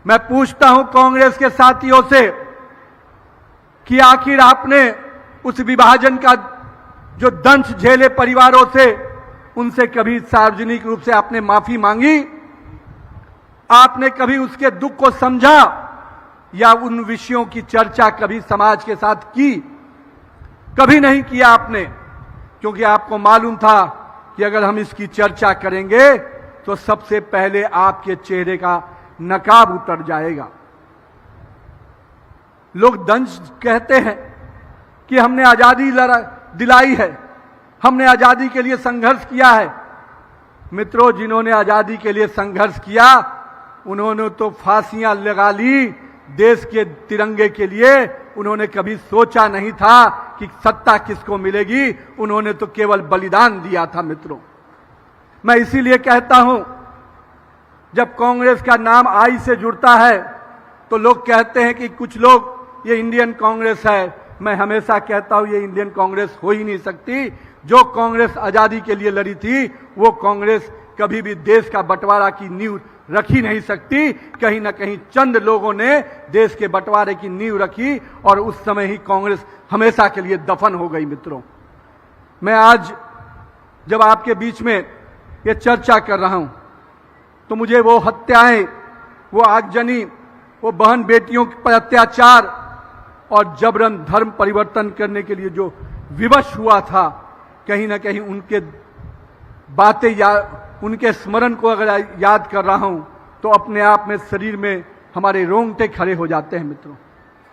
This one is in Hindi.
मैं पूछता हूं कांग्रेस के साथियों से कि आखिर आपने उस विभाजन का जो दंश झेले परिवारों से, उनसे कभी सार्वजनिक रूप से आपने माफी मांगी? आपने कभी उसके दुख को समझा या उन विषयों की चर्चा कभी समाज के साथ की? कभी नहीं किया आपने, क्योंकि आपको मालूम था कि अगर हम इसकी चर्चा करेंगे तो सबसे पहले आपके चेहरे का नकाब उतर जाएगा। लोग दंश कहते हैं कि हमने आजादी दिलाई है, हमने आजादी के लिए संघर्ष किया है। मित्रों, जिन्होंने आजादी के लिए संघर्ष किया उन्होंने तो फांसियां लगा ली देश के तिरंगे के लिए। उन्होंने कभी सोचा नहीं था कि सत्ता किसको मिलेगी, उन्होंने तो केवल बलिदान दिया था। मित्रों, मैं इसीलिए कहता हूं, जब कांग्रेस का नाम आई से जुड़ता है तो लोग कहते हैं कि कुछ लोग ये इंडियन कांग्रेस है। मैं हमेशा कहता हूं ये इंडियन कांग्रेस हो ही नहीं सकती। जो कांग्रेस आजादी के लिए लड़ी थी वो कांग्रेस कभी भी देश का बंटवारा की नींव रख ही नहीं सकती। कहीं ना कहीं चंद लोगों ने देश के बंटवारे की नींव रखी और उस समय ही कांग्रेस हमेशा के लिए दफन हो गई। मित्रों, मैं आज जब आपके बीच में ये चर्चा कर रहा हूं तो मुझे वो हत्याएं, वो आगजनी, वो बहन बेटियों पर अत्याचार और जबरन धर्म परिवर्तन करने के लिए जो विवश हुआ था, कहीं ना कहीं उनके बातें या उनके स्मरण को अगर याद कर रहा हूं तो अपने आप में शरीर में हमारे रोंगटे खड़े हो जाते हैं। मित्रों,